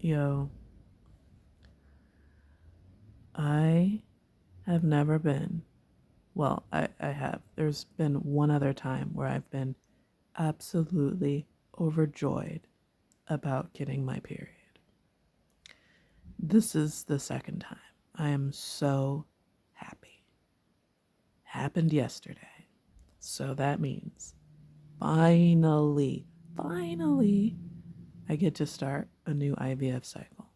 Yo, I have never been, well, I have. There's been one other time where I've been absolutely overjoyed about getting my period. This is the second time. I am so happy. Happened yesterday. So that means finally, I get to start a new IVF cycle.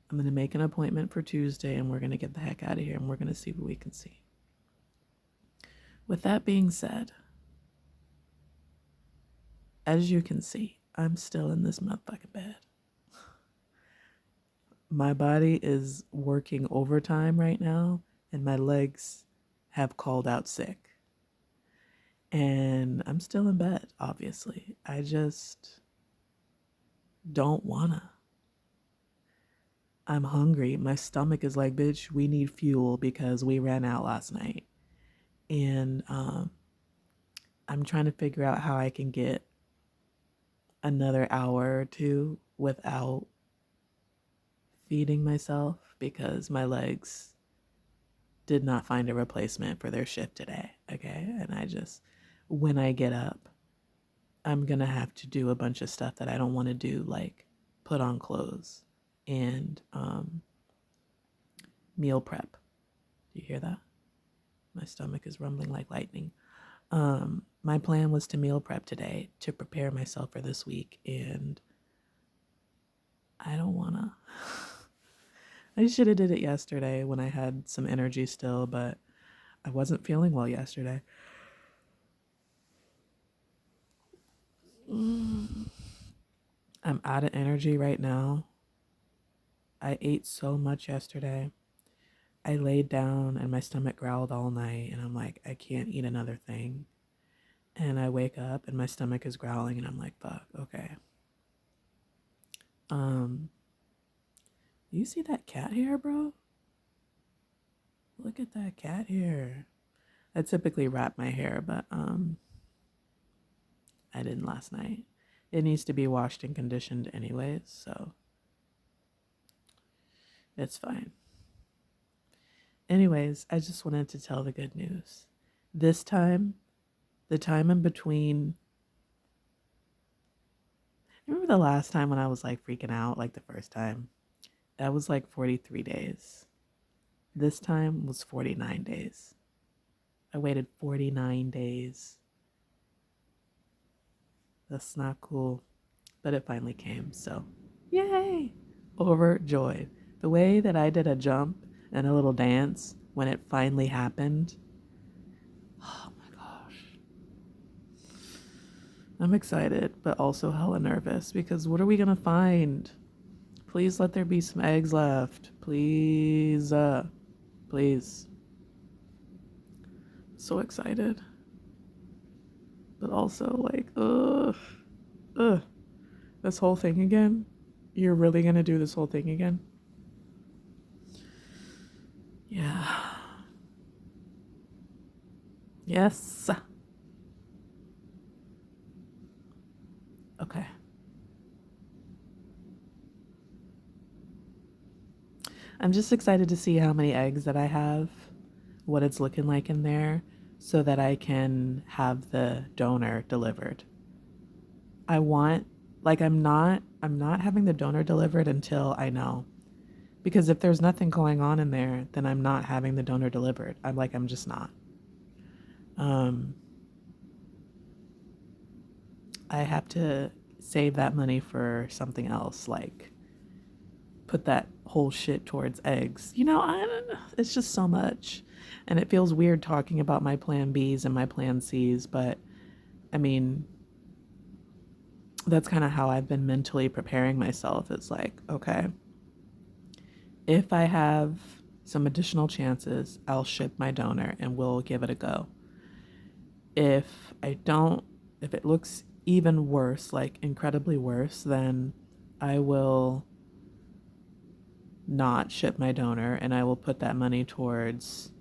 I'm going to make an appointment for Tuesday and we're going to get the heck out of here and we're going to see what we can see. With that being said, as you can see, I'm still in this motherfucking bed. My body is working overtime right now and my legs have called out sick. And I'm still in bed, obviously. I just don't wanna. I'm hungry. My stomach is like, bitch, we need fuel because we ran out last night. And I'm trying to figure out how I can get another hour or two without feeding myself because my legs did not find a replacement for their shift today. Okay. And when I get up, I'm going to have to do a bunch of stuff that I don't want to do, like put on clothes and meal prep. Do you hear that? My stomach is rumbling like lightning. My plan was to meal prep today to prepare myself for this week, and I don't want to. I should have did it yesterday when I had some energy still, but I wasn't feeling well yesterday. I'm out of energy right now. I ate so much yesterday. I laid down and my stomach growled all night, and I'm like, I can't eat another thing. And I wake up and my stomach is growling, and I'm like, fuck, okay. You see that cat hair, bro? Look at that cat hair. I typically wrap my hair, but I didn't last night. It needs to be washed and conditioned anyways, so it's fine. Anyways, I just wanted to tell the good news. This time, the time in between. Remember the last time when I was like freaking out, like the first time? That was like 43 days. This time was 49 days. I waited 49 days. That's not cool, but it finally came, so yay! Overjoyed. The way that I did a jump and a little dance when it finally happened. Oh my gosh. I'm excited, but also hella nervous because what are we gonna find? Please let there be some eggs left. Please. Please. So excited. But also like, ugh. This whole thing again? You're really gonna do this whole thing again? Yeah. Yes. Okay. I'm just excited to see how many eggs that I have, what it's looking like in there, so that I can have the donor delivered. I want, like, I'm not having the donor delivered until I know. Because if there's nothing going on in there, then I'm not having the donor delivered. I'm just not. Um, I have to save that money for something else, like put that whole shit towards eggs. I don't know. It's just so much. And it feels weird talking about my plan Bs and my plan Cs, but I mean, that's kind of how I've been mentally preparing myself. It's like, okay, if I have some additional chances, I'll ship my donor and we'll give it a go. If I don't, if it looks even worse, like incredibly worse, then I will not ship my donor and I will put that money towards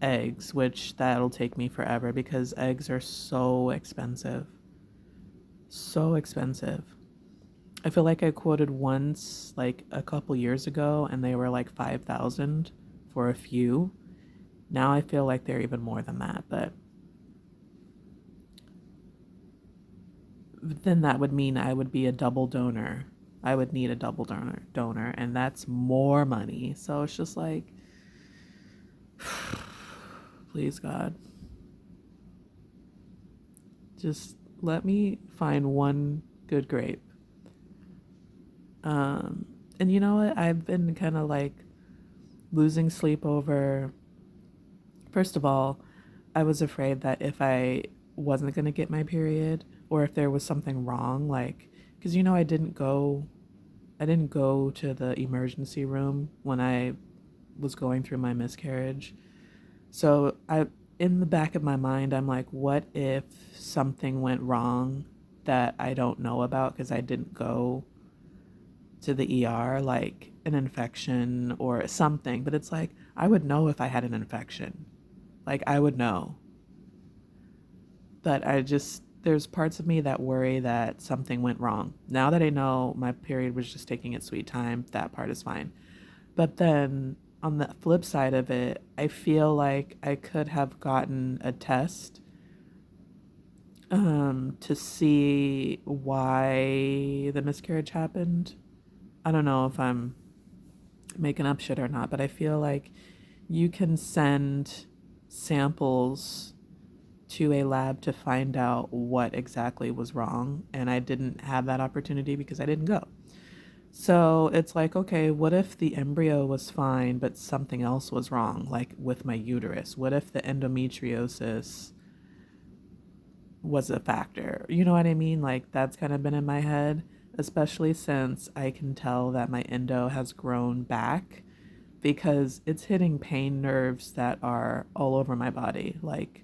eggs, which that'll take me forever because eggs are so expensive. So expensive. I feel like I quoted once like a couple years ago and they were like 5,000 for a few. Now I feel like they're even more than that, but then that would mean I would be a double donor. I would need a double donor, and that's more money. So it's just like, please God, just let me find one good grape. And you know what? I've been kind of like losing sleep over. First of all, I was afraid that if I wasn't going to get my period or if there was something wrong, like, because you know, I didn't go to the emergency room when I was going through my miscarriage. So in the back of my mind, I'm like, what if something went wrong that I don't know about because I didn't go to the ER, like an infection or something? But it's like, I would know if I had an infection. Like, I would know. But there's parts of me that worry that something went wrong. Now that I know my period was just taking its sweet time, that part is fine. But then on the flip side of it, I feel like I could have gotten a test to see why the miscarriage happened. I don't know if I'm making up shit or not, but I feel like you can send samples to a lab to find out what exactly was wrong, and I didn't have that opportunity because I didn't go. So it's like, okay, what if the embryo was fine but something else was wrong, like with my uterus? What if the endometriosis was a factor? You know what I mean? Like, that's kind of been in my head, especially since I can tell that my endo has grown back because it's hitting pain nerves that are all over my body. Like,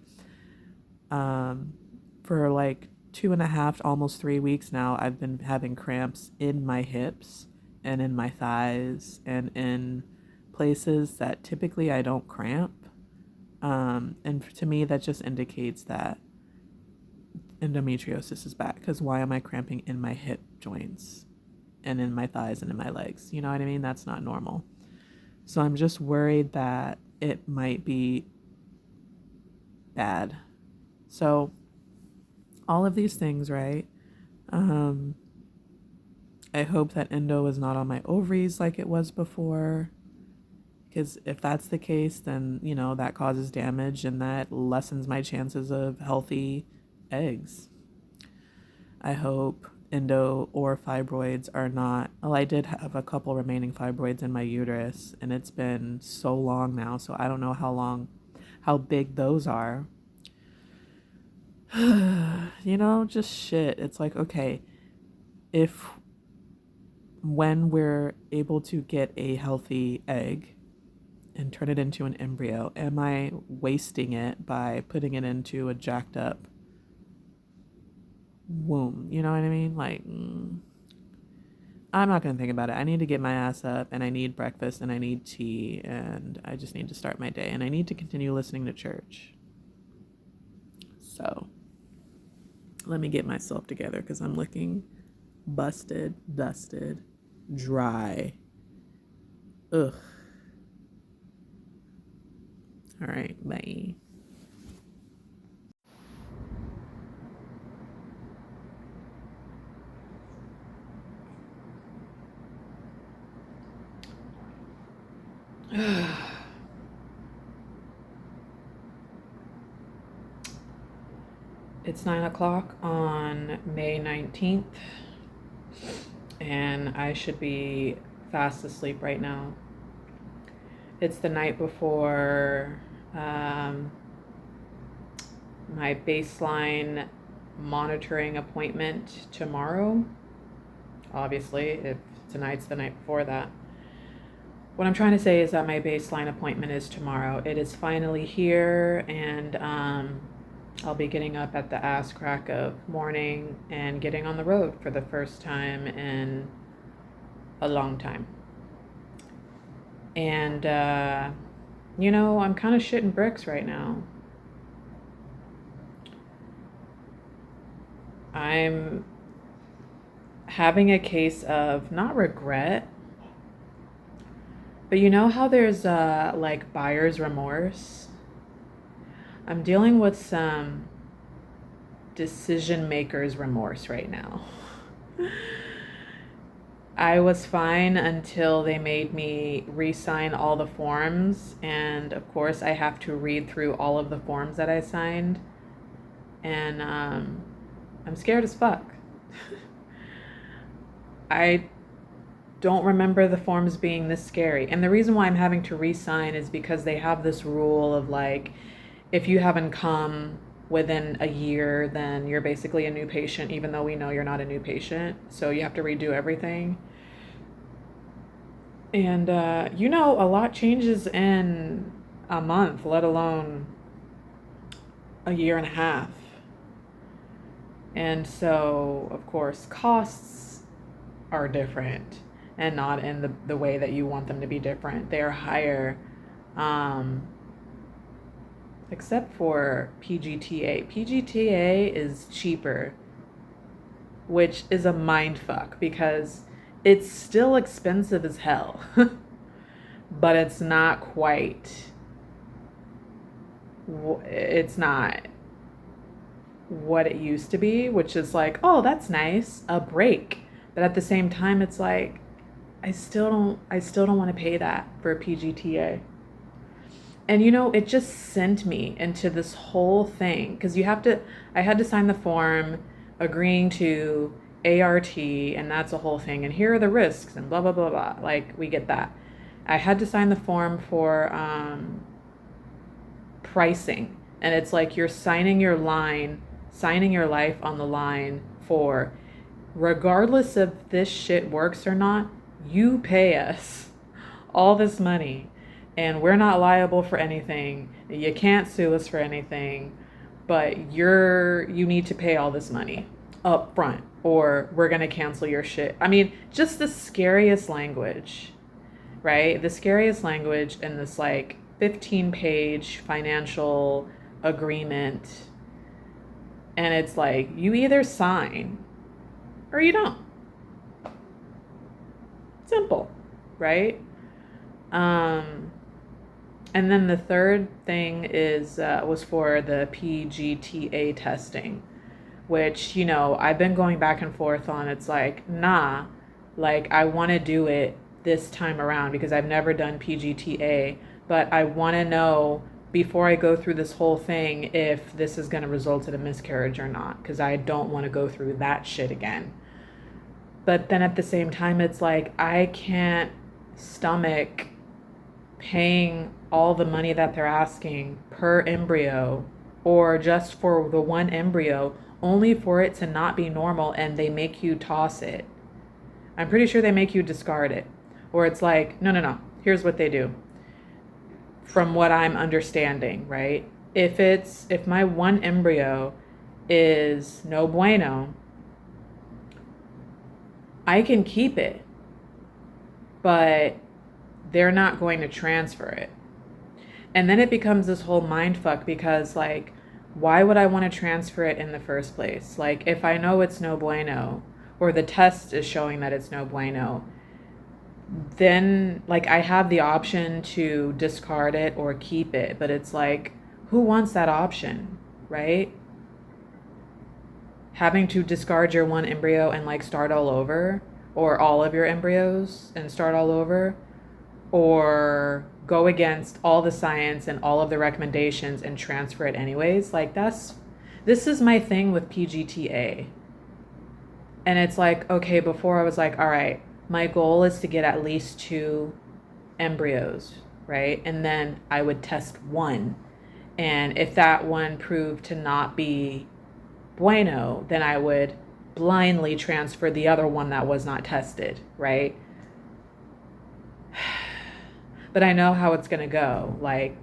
for like 2.5, almost 3 weeks now, I've been having cramps in my hips and in my thighs and in places that typically I don't cramp. And to me, that just indicates that endometriosis is back. Because why am I cramping in my hip joints and in my thighs and in my legs? You know what I mean? That's not normal. So I'm just worried that it might be bad. So all of these things, right? I hope that endo is not on my ovaries like it was before. Because if that's the case, then, you know, that causes damage and that lessens my chances of healthy eggs. I hope endo or fibroids are not. Well, I did have a couple remaining fibroids in my uterus, and it's been so long now, so I don't know how big those are. You know, just shit. It's like, okay, if when we're able to get a healthy egg and turn it into an embryo, am I wasting it by putting it into a jacked up womb? You know what I mean? Like, I'm not going to think about it. I need to get my ass up, and I need breakfast, and I need tea, and I just need to start my day, and I need to continue listening to church. So let me get myself together because I'm looking busted, dusted, dry. Ugh. All right, bye. It's 9 o'clock on May 19th, and I should be fast asleep right now. It's the night before my baseline monitoring appointment tomorrow. Obviously, if tonight's the night before that. What I'm trying to say is that my baseline appointment is tomorrow. It is finally here, and I'll be getting up at the ass crack of morning and getting on the road for the first time in a long time. And, you know, I'm kind of shitting bricks right now. having a case of not regret, but you know how there's like buyer's remorse? I'm dealing with some decision maker's remorse right now. I was fine until they made me re-sign all the forms, and of course I have to read through all of the forms that I signed, and I'm scared as fuck. I don't remember the forms being this scary. And the reason why I'm having to re-sign is because they have this rule of like, if you haven't come within a year, then you're basically a new patient, even though we know you're not a new patient. So you have to redo everything. And, a lot changes in a month, let alone a year and a half. And so, of course, costs are different and not in the way that you want them to be different. They're higher, except for PGTA. PGTA is cheaper, which is a mind fuck because it's still expensive as hell, but it's not quite, it's not what it used to be, which is like, oh, that's nice, a break. But at the same time, it's like, I still don't want to pay that for a PGTA. And it just sent me into this whole thing because I had to sign the form agreeing to ART, and that's a whole thing. And here are the risks and blah, blah, blah, blah. Like, we get that. I had to sign the form for pricing. And it's like you're signing your life on the line for, regardless if this shit works or not, you pay us all this money and we're not liable for anything. You can't sue us for anything, but you need to pay all this money up front or we're going to cancel your shit. I mean, just the scariest language, right? The scariest language in this like 15-page financial agreement. And it's like, you either sign or you don't. Simple, right? And then the third thing was for the PGTA testing, which, I've been going back and forth on. It's like, nah, like I want to do it this time around because I've never done PGTA, but I want to know before I go through this whole thing if this is going to result in a miscarriage or not, because I don't want to go through that shit again. But then at the same time, it's like I can't stomach paying all the money that they're asking per embryo or just for the one embryo only for it to not be normal and they make you toss it. I'm pretty sure they make you discard it. Or it's like, no. Here's what they do. From what I'm understanding, right? If my one embryo is no bueno, I can keep it, but they're not going to transfer it. And then it becomes this whole mind fuck because like, why would I want to transfer it in the first place? Like if I know it's no bueno or the test is showing that it's no bueno, then like I have the option to discard it or keep it, but it's like, who wants that option, right? Having to discard your one embryo and like start all over, or all of your embryos and start all over, or go against all the science and all of the recommendations and transfer it anyways. Like this is my thing with PGTA. And it's like, okay, before I was like, all right, my goal is to get at least 2 embryos, right? And then I would test one. And if that one proved to not be bueno, then I would blindly transfer the other one that was not tested, right? But I know how it's going to go. Like,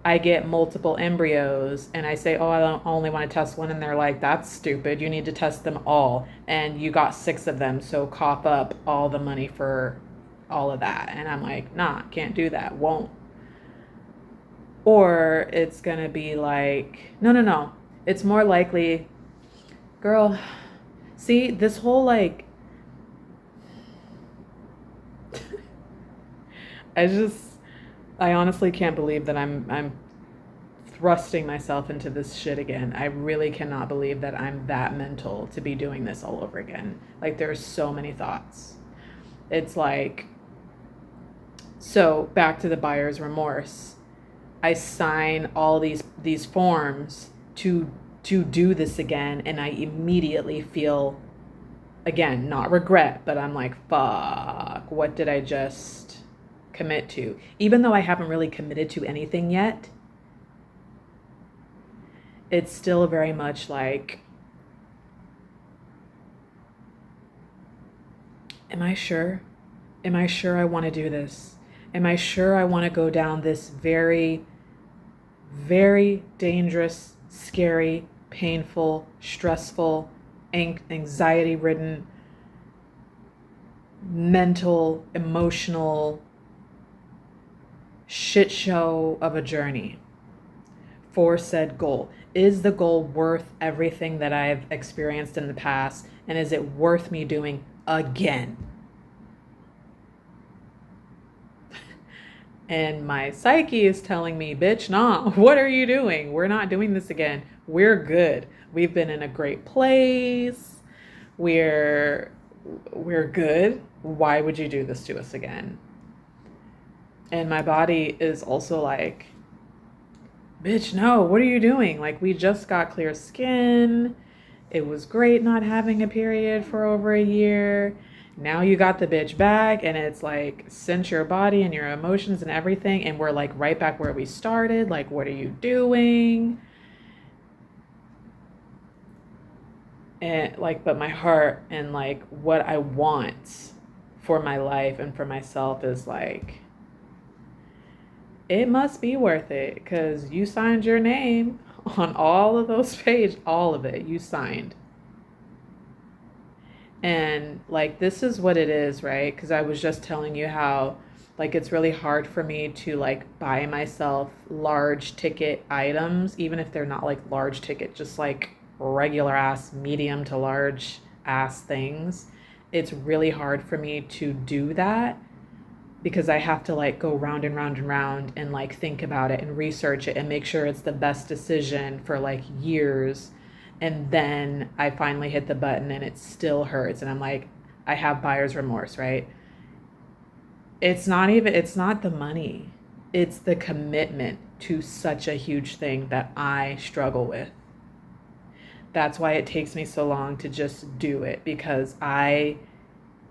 I get multiple embryos and I say, oh, I only want to test one. And they're like, that's stupid. You need to test them all. And you got 6 of them. So cough up all the money for all of that. And I'm like, nah, can't do that. Won't. Or it's going to be like, no. It's more likely, girl, see, this whole like I just, I honestly can't believe that I'm thrusting myself into this shit again. I really cannot believe that I'm that mental to be doing this all over again. Like, there's so many thoughts. It's like, so back to the buyer's remorse. I sign all these forms to do this again, and I immediately feel, again, not regret, but I'm like, fuck, what did I just commit to? Even though I haven't really committed to anything yet, it's still very much like, am I sure? Am I sure I want to do this? Am I sure I want to go down this very, very dangerous, scary, painful, stressful, anxiety ridden, mental, emotional shit show of a journey for said goal? Is the goal worth everything that I've experienced in the past? And is it worth me doing again? And my psyche is telling me, bitch, nah, what are you doing? We're not doing this again. We're good. We've been in a great place. We're good. Why would you do this to us again? And my body is also like, bitch, no, what are you doing? Like, we just got clear skin. It was great not having a period for over a year. Now you got the bitch back, and it's like sent your body and your emotions and everything, and we're like right back where we started. Like, what are you doing? And like, but my heart and like what I want for my life and for myself is like, it must be worth it, because you signed your name on all of those pages, all of it you signed. And like, this is what it is, right? Because I was just telling you how like it's really hard for me to like buy myself large ticket items, even if they're not like large ticket, just like regular ass medium to large ass things. It's really hard for me to do that because I have to like go round and round and round and like think about it and research it and make sure it's the best decision for like years. And then I finally hit the button and it still hurts. And I'm like, I have buyer's remorse, right? It's not the money. It's the commitment to such a huge thing that I struggle with. That's why it takes me so long to just do it, because I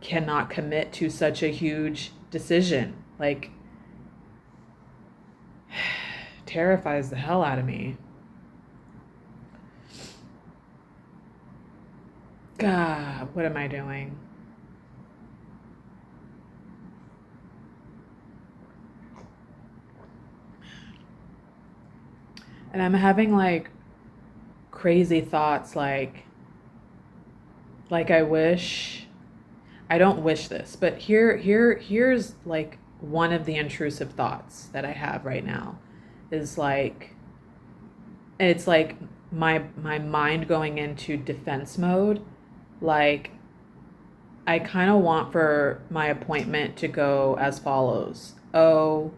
cannot commit to such a huge decision. Like, terrifies the hell out of me. God, what am I doing? And I'm having like crazy thoughts like I don't wish this, but here's like one of the intrusive thoughts that I have right now is like, it's like my mind going into defense mode. Like, I kind of want for my appointment to go as follows. Oh,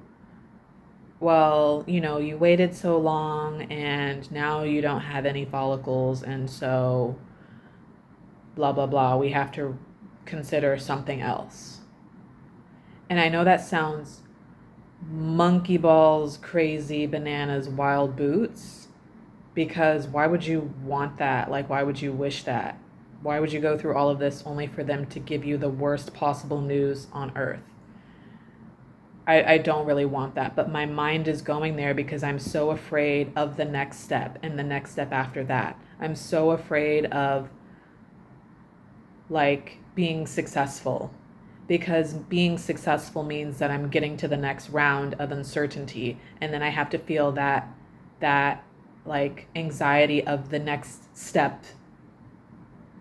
well, you waited so long and now you don't have any follicles, and so blah, blah, blah. We have to consider something else. And I know that sounds monkey balls, crazy, bananas, wild boots, because why would you want that? Like, why would you wish that? Why would you go through all of this only for them to give you the worst possible news on earth? I don't really want that, but my mind is going there because I'm so afraid of the next step and the next step after that. I'm so afraid of like being successful, because being successful means that I'm getting to the next round of uncertainty, and then I have to feel that like anxiety of the next step.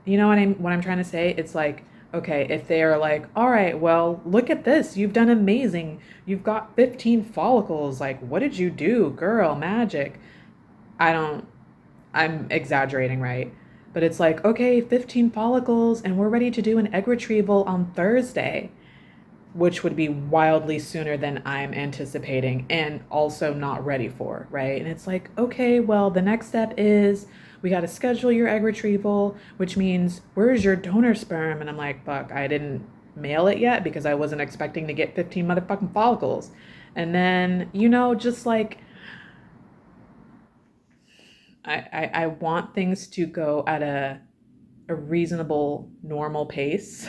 You know what I'm trying to say? It's like, okay, if they are like, all right, well, look at this. You've done amazing. You've got 15 follicles. Like, what did you do? Girl, magic. I'm exaggerating, right? But it's like, okay, 15 follicles and we're ready to do an egg retrieval on Thursday. which would be wildly sooner than I'm anticipating and also not ready for, right? And it's like, okay, well, the next step is we got to schedule your egg retrieval, which means where's your donor sperm? And I'm like, fuck, I didn't mail it yet because I wasn't expecting to get 15 motherfucking follicles. And then, just like, I want things to go at a reasonable, normal pace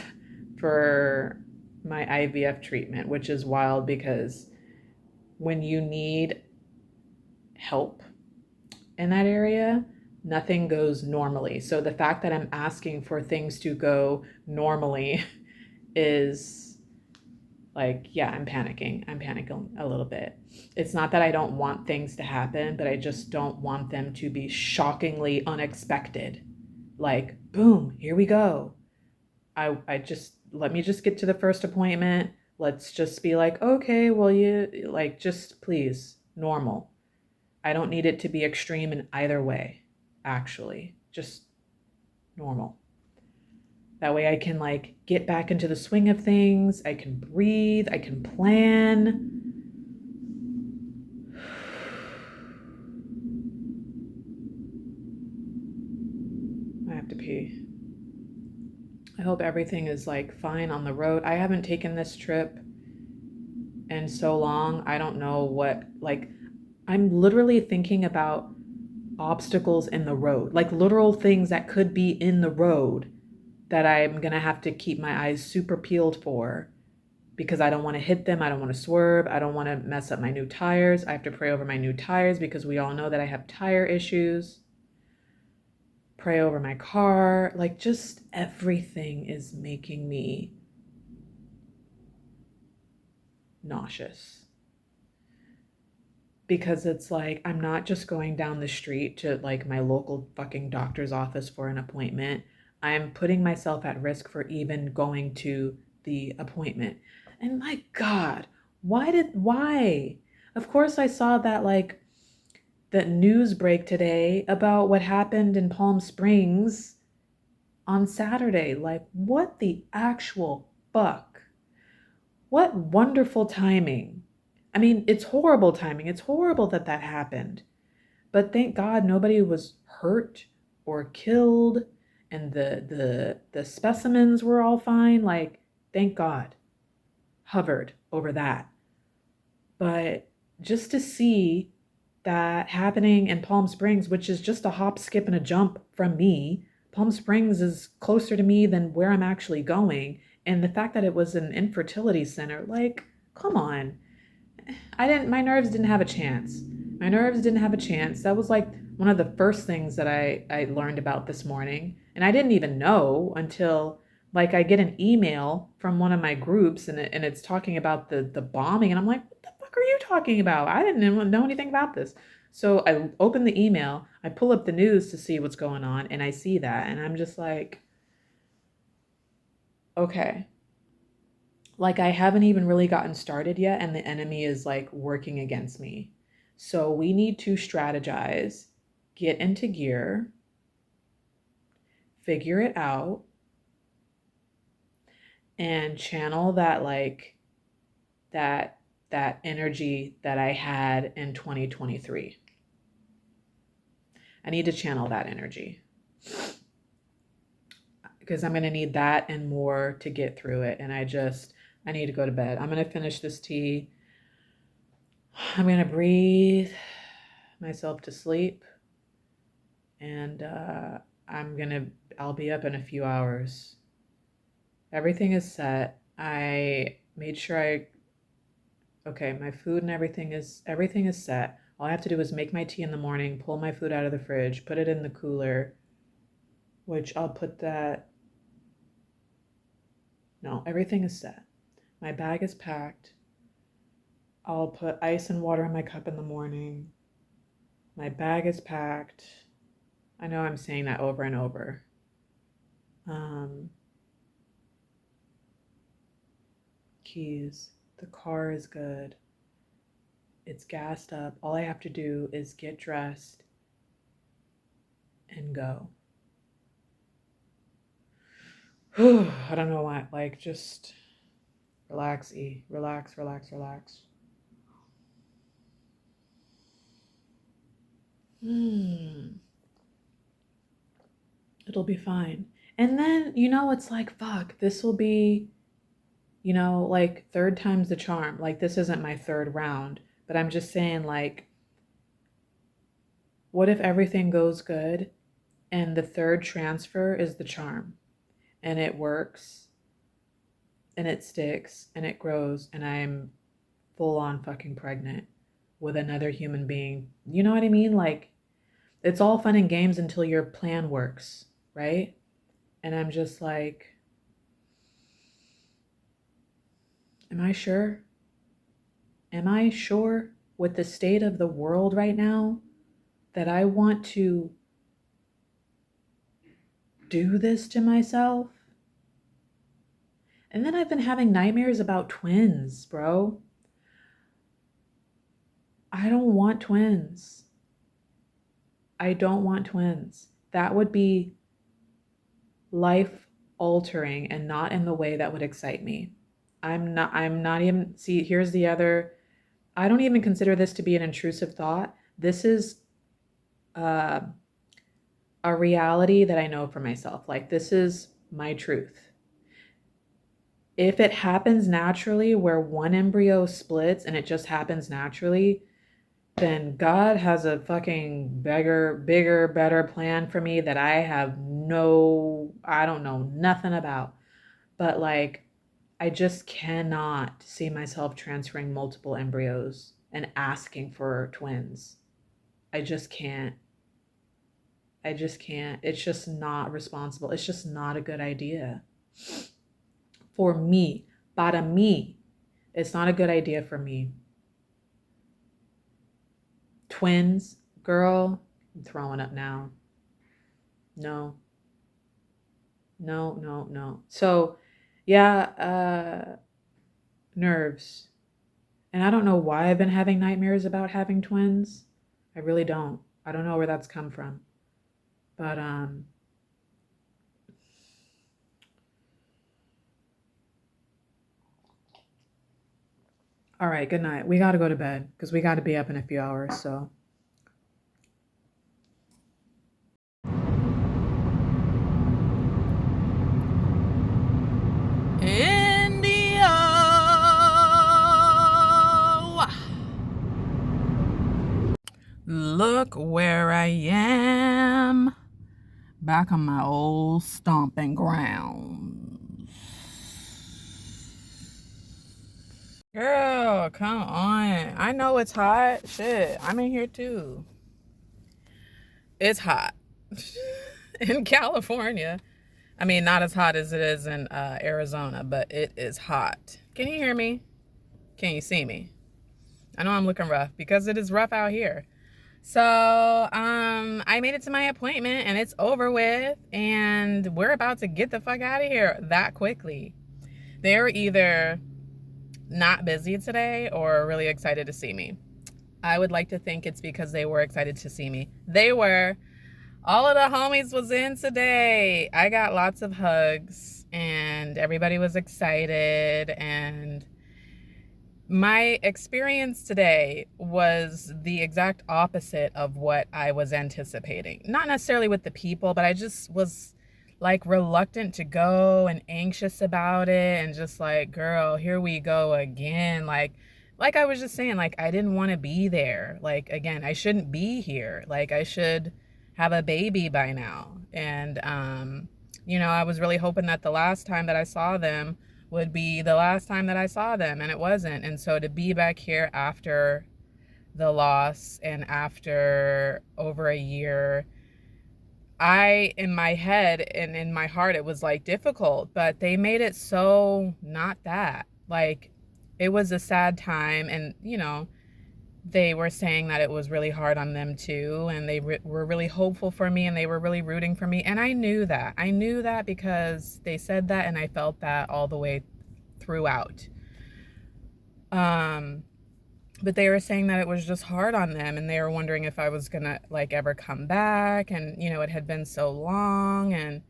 for my IVF treatment, which is wild because when you need help in that area, nothing goes normally. So the fact that I'm asking for things to go normally is like, yeah, I'm panicking. I'm panicking a little bit. It's not that I don't want things to happen, but I just don't want them to be shockingly unexpected. Like, boom, here we go. I just, let me just get to the first appointment. Let's just be like, okay, well, you like, just please, normal. I don't need it to be extreme in either way, actually. Just normal. That way I can like get back into the swing of things. I can breathe. I can plan. I have to pee. I hope everything is like fine on the road. I haven't taken this trip in so long. I don't know what, like, I'm literally thinking about obstacles in the road, like literal things that could be in the road that I'm gonna have to keep my eyes super peeled for because I don't want to hit them. I don't want to swerve. I don't want to mess up my new tires. I have to pray over my new tires because we all know that I have tire issues. Pray over my car. Like, just everything is making me nauseous. Because it's like, I'm not just going down the street to like my local fucking doctor's office for an appointment. I'm putting myself at risk for even going to the appointment. And my God, why? Of course I saw that news break today about what happened in Palm Springs on Saturday. Like, what the actual fuck? What wonderful timing. I mean, it's horrible timing. It's horrible that that happened. But thank God nobody was hurt or killed and the specimens were all fine. Like, thank God. Hovered over that. But just to see that happening in Palm Springs, which is just a hop, skip, and a jump from me. Palm Springs is closer to me than where I'm actually going. And the fact that it was an infertility center, like, come on. My nerves didn't have a chance. My nerves didn't have a chance. That was like one of the first things that I learned about this morning. And I didn't even know until like I get an email from one of my groups and it's talking about the bombing. And I'm like, what the fuck are you talking about? I didn't know anything about this. So I open the email, I pull up the news to see what's going on, and I see that. And I'm just like, okay. Like I haven't even really gotten started yet, and the enemy is like working against me. So we need to strategize, get into gear, figure it out, and channel that like that energy that I had in 2023. I need to channel that energy because I'm going to need that and more to get through it. And I need to go to bed. I'm going to finish this tea. I'm going to breathe myself to sleep. And I'll be up in a few hours. Everything is set. I made sure okay, my food and everything is set. All I have to do is make my tea in the morning, pull my food out of the fridge, put it in the cooler, which I'll put that. No, everything is set. My bag is packed. I'll put ice and water in my cup in the morning. My bag is packed. I know I'm saying that over and over. Keys. The car is good. It's gassed up. All I have to do is get dressed and go. I don't know why, like just Relax, E. Relax, relax, relax. It'll be fine. And then, it's like, fuck, this will be, like third time's the charm. Like, this isn't my third round, but I'm just saying, like, what if everything goes good and the third transfer is the charm and it works and it sticks and it grows and I'm full on fucking pregnant with another human being? You know what I mean? Like, it's all fun and games until your plan works, right? And I'm just like, am I sure? Am I sure with the state of the world right now that I want to do this to myself? And then I've been having nightmares about twins, bro. I don't want twins. I don't want twins. That would be life altering and not in the way that would excite me. I'm not even, see, here's the other, I don't even consider this to be an intrusive thought. This is a reality that I know for myself. Like, this is my truth. If it happens naturally where one embryo splits and it just happens naturally, then God has a fucking bigger, better plan for me that I don't know nothing about. But like, I just cannot see myself transferring multiple embryos and asking for twins. I just can't. It's just not responsible. It's just not a good idea. For me, para mí, it's not a good idea for me. Twins, girl, I'm throwing up now. No. So, yeah, nerves. And I don't know why I've been having nightmares about having twins. I really don't. I don't know where that's come from. But, all right, good night. We got to go to bed because we got to be up in a few hours, so. Indio! Look where I am. Back on my old stomping grounds. Girl, come on. I know it's hot. Shit, I'm in here too. It's hot. In California. I mean, not as hot as it is in Arizona, but it is hot. Can you hear me? Can you see me? I know I'm looking rough because it is rough out here. So, I made it to my appointment and it's over with and we're about to get the fuck out of here that quickly. They were either not busy today or really excited to see me. I would like to think it's because they were excited to see me. They were. All of the homies was in today. I got lots of hugs and everybody was excited, and my experience today was the exact opposite of what I was anticipating. Not necessarily with the people, but I just was like reluctant to go and anxious about it and just like, girl, here we go again. Like I was just saying, like, I didn't want to be there. Like, again, I shouldn't be here. Like, I should have a baby by now. And, I was really hoping that the last time that I saw them would be the last time that I saw them, and it wasn't. And so to be back here after the loss and after over a year, in my head and in my heart, it was like difficult, but they made it so not that. Like, it was a sad time, and, they were saying that it was really hard on them too, and they were really hopeful for me, and they were really rooting for me, and I knew that. I knew that because they said that, and I felt that all the way throughout. But they were saying that it was just hard on them, and they were wondering if I was gonna like ever come back, and it had been so long, and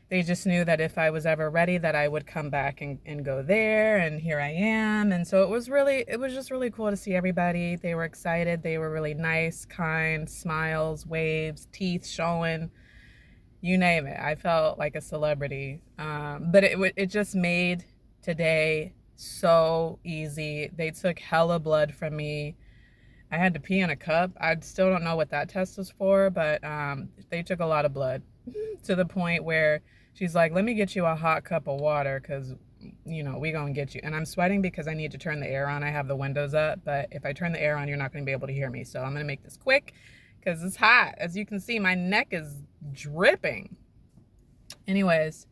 They just knew that if I was ever ready that I would come back and go there, and here I am. And so it was just really cool to see everybody. They were excited. They were really nice, kind, smiles, waves, teeth showing, you name it. I felt like a celebrity. But it just made today so easy. They took hella blood from me. I had to pee in a cup. I still don't know what that test was for, but they took a lot of blood to the point where she's like, let me get you a hot cup of water because, you know, we gonna get you. And I'm sweating because I need to turn the air on. I have the windows up, but if I turn the air on, you're not gonna be able to hear me. So I'm gonna make this quick because it's hot. As you can see, my neck is dripping. Anyways,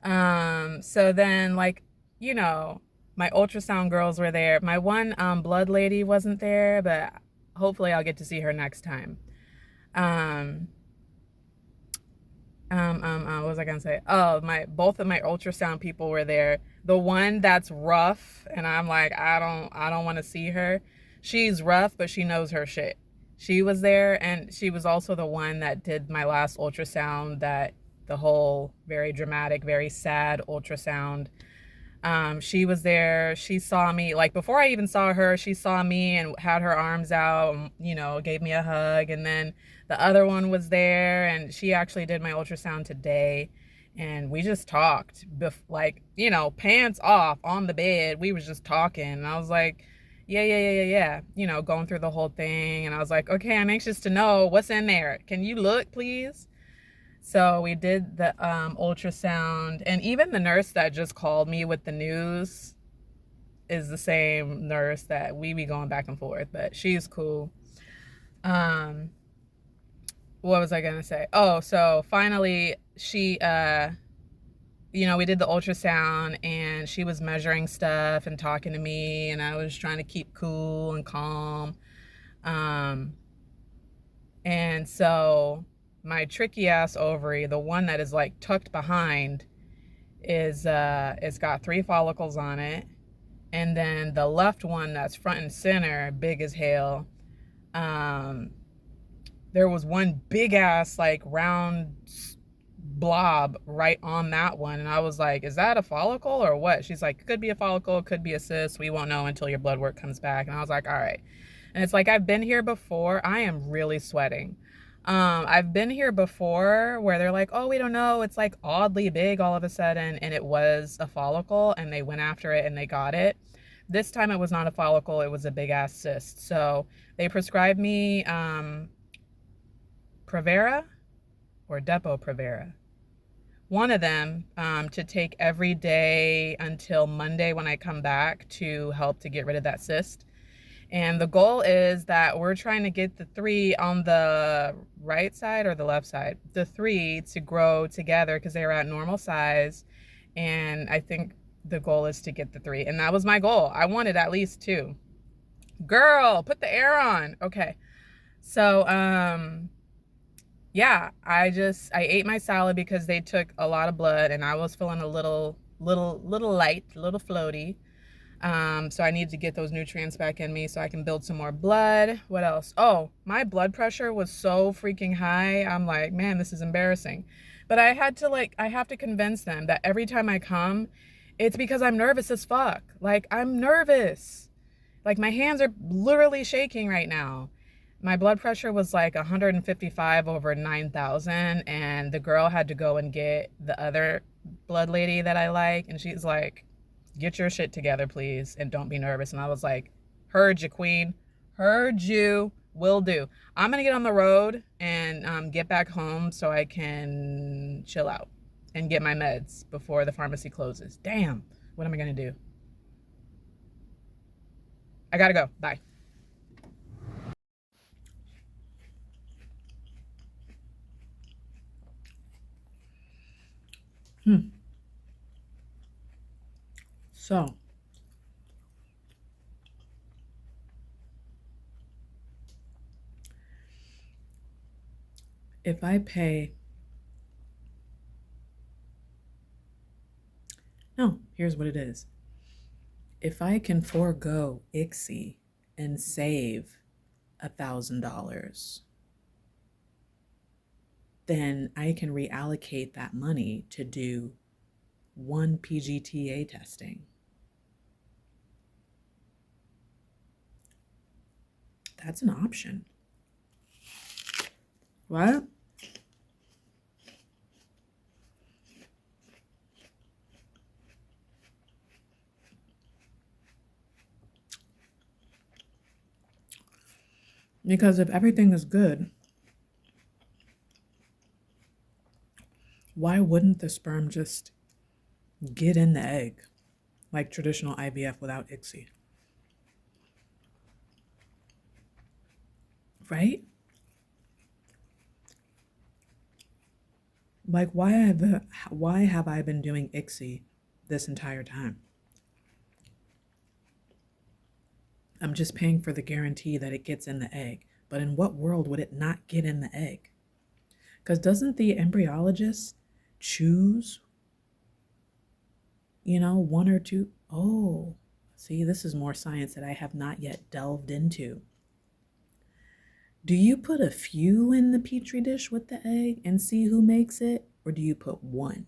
so then, like, you know, my ultrasound girls were there. My one blood lady wasn't there, but hopefully I'll get to see her next time. Um, what was I gonna say? Oh, my both of my ultrasound people were there. The one that's rough, and I'm like, I don't want to see her. She's rough, but she knows her shit. She was there, and she was also the one that did my last ultrasound. That the whole very dramatic, very sad ultrasound. She was there. She saw me, like, before I even saw her, she saw me and had her arms out and, you know, gave me a hug. And then the other one was there, and she actually did my ultrasound today. And we just talked, like, you know, pants off on the bed. We was just talking. And I was like, yeah. You know, going through the whole thing. And I was like, okay, I'm anxious to know what's in there. Can you look, please? So we did the ultrasound, and even the nurse that just called me with the news is the same nurse that we be going back and forth, but she's cool. Um, what was I gonna say? Oh, so finally you know, we did the ultrasound, and she was measuring stuff and talking to me, and I was trying to keep cool and calm. Um, And so my tricky ass ovary, the one that is like tucked behind, is it's got 3 follicles on it. And then the left one that's front and center, big as hell, um, there was one big ass like round blob right on that one. And I was like, is that a follicle or what? She's like, could be a follicle, could be a cyst. We won't know until your blood work comes back. And I was like, all right. And it's like, I've been here before. I am really sweating. I've been here before where they're like, oh, we don't know. It's like oddly big all of a sudden. And it was a follicle, and they went after it and they got it. This time it was not a follicle. It was a big ass cyst. So they prescribed me Pravera or Depo-Provera, one of them, to take every day until Monday when I come back to help to get rid of that cyst. And the goal is that we're trying to get the 3 on the right side or the left side, the 3 to grow together because they were at normal size. And I think the goal is to get the 3. And that was my goal. I wanted at least 2. Girl, put the air on. Okay. So, yeah, I ate my salad because they took a lot of blood, and I was feeling a little light, a little floaty. So I need to get those nutrients back in me so I can build some more blood. What else? Oh, my blood pressure was so freaking high. I'm like, man, this is embarrassing. But I have to convince them that every time I come, it's because I'm nervous as fuck. Like, I'm nervous. Like, my hands are literally shaking right now. My blood pressure was like 155 over 9,000, and the girl had to go and get the other blood lady that I like, and she's like, get your shit together, please, and don't be nervous. And I was like, heard you, queen. Heard you. Will do. I'm going to get on the road and get back home so I can chill out and get my meds before the pharmacy closes. Damn. What am I going to do? I got to go. Bye. So, if I pay, no, here's what it is. If I can forego ICSI and save $1,000, then I can reallocate that money to do one PGTA testing. That's an option. What? Because if everything is good, why wouldn't the sperm just get in the egg like traditional IVF without ICSI? Right? Like why have I been doing ICSI this entire time? I'm just paying for the guarantee that it gets in the egg. But in what world would it not get in the egg? Because doesn't the embryologist choose, one or two? Oh, see, this is more science that I have not yet delved into. Do you put a few in the petri dish with the egg and see who makes it? Or do you put one?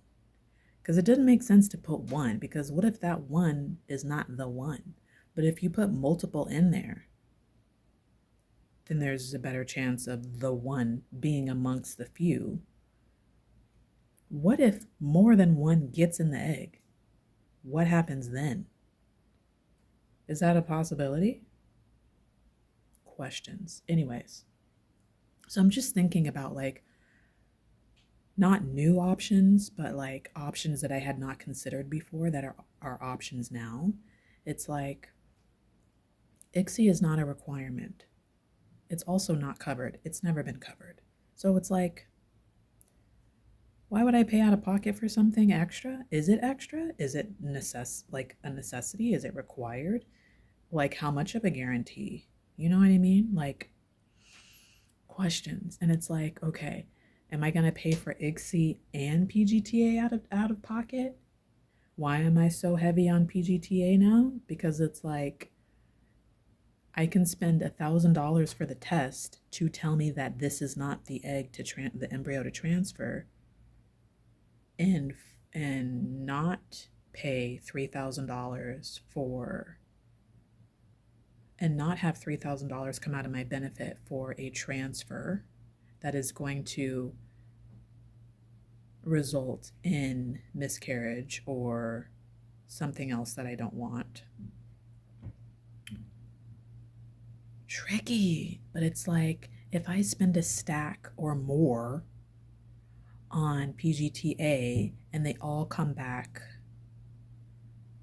Because it doesn't make sense to put one, because what if that one is not the one? But if you put multiple in there, then there's a better chance of the one being amongst the few. What if more than one gets in the egg? What happens then? Is that a possibility? Questions. Anyways, so I'm just thinking about like not new options, but like options that I had not considered before that are options now. It's like ICSI is not a requirement. It's also not covered. It's never been covered. So it's like, why would I pay out of pocket for something extra? Is it extra? Is it like a necessity? Is it required? Like how much of a guarantee? You know what I mean? Like questions. And it's like, okay, am I gonna pay for ICSI and PGTA out of pocket? Why am I so heavy on PGTA now? Because it's like I can spend $1,000 for the test to tell me that this is not the egg the embryo to transfer, and not pay $3,000 for, and not have $3,000 come out of my benefit for a transfer that is going to result in miscarriage or something else that I don't want. Tricky, but it's like if I spend a stack or more on PGTA and they all come back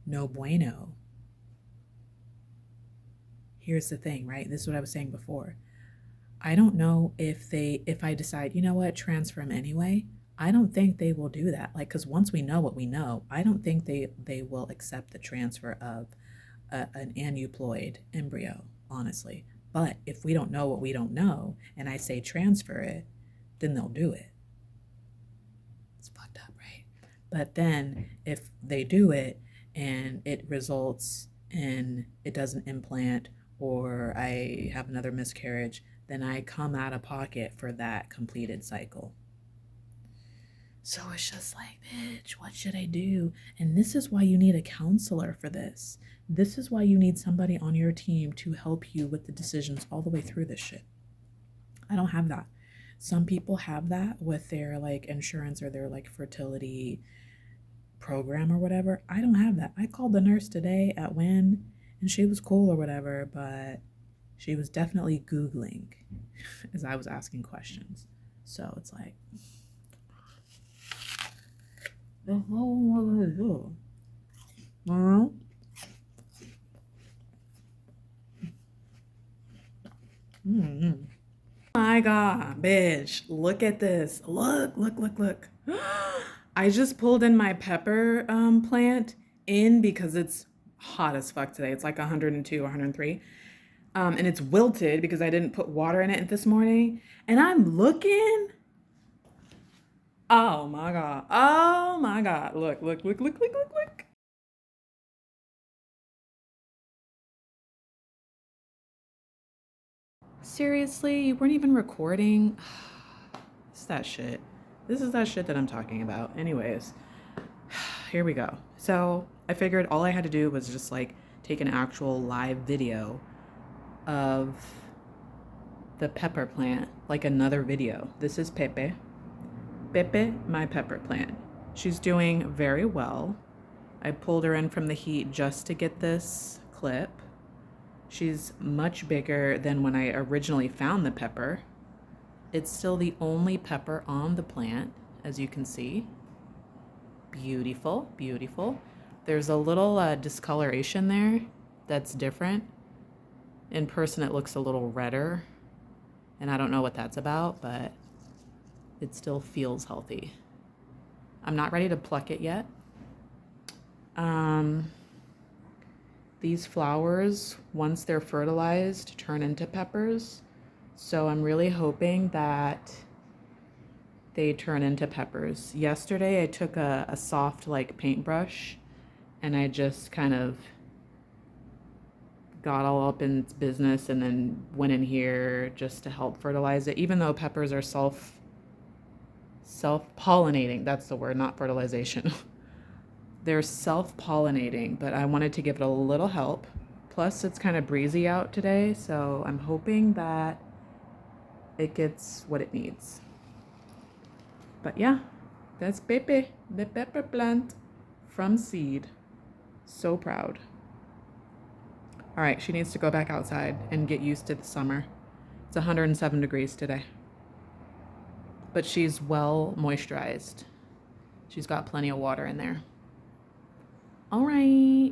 no bueno. Here's the thing, right? This is what I was saying before. I don't know if I decide, you know what, transfer them anyway. I don't think they will do that. Like, because once we know what we know, I don't think they will accept the transfer of an aneuploid embryo, honestly. But if we don't know what we don't know, and I say transfer it, then they'll do it. It's fucked up, right? But then if they do it and it results in it doesn't implant or I have another miscarriage, then I come out of pocket for that completed cycle. So it's just like, bitch, what should I do? And this is why you need a counselor for this. This is why you need somebody on your team to help you with the decisions all the way through this shit. I don't have that. Some people have that with their like insurance or their like fertility program or whatever. I don't have that. I called the nurse today at WIN and she was cool or whatever, but she was definitely Googling as I was asking questions. So it's like, the whole what do? Well, my God, bitch, look at this. Look. I just pulled in my pepper plant in because it's hot as fuck today. It's like 102, 103. And it's wilted because I didn't put water in it this morning. And I'm looking. Oh my God. Oh my God. Look. Seriously, you weren't even recording? is that shit. This is that shit that I'm talking about. Anyways, here we go. So I figured all I had to do was just like take an actual live video of the pepper plant, like another video. This is Pepe. Pepe, my pepper plant. She's doing very well. I pulled her in from the heat just to get this clip. She's much bigger than when I originally found the pepper. It's still the only pepper on the plant, as you can see. Beautiful, beautiful. There's a little discoloration there that's different. In person, it looks a little redder, and I don't know what that's about, but it still feels healthy. I'm not ready to pluck it yet. These flowers, once they're fertilized, turn into peppers. So I'm really hoping that they turn into peppers. Yesterday, I took a soft like paintbrush and I just kind of got all up in its business and then went in here just to help fertilize it. Even though peppers are self-pollinating, that's the word, not fertilization. They're self-pollinating, but I wanted to give it a little help. Plus, it's kind of breezy out today, so I'm hoping that it gets what it needs. But yeah, that's Pepe, the pepper plant from seed. So proud. All right, she needs to go back outside and get used to the summer. It's 107 degrees today. But she's well moisturized. She's got plenty of water in there. All right.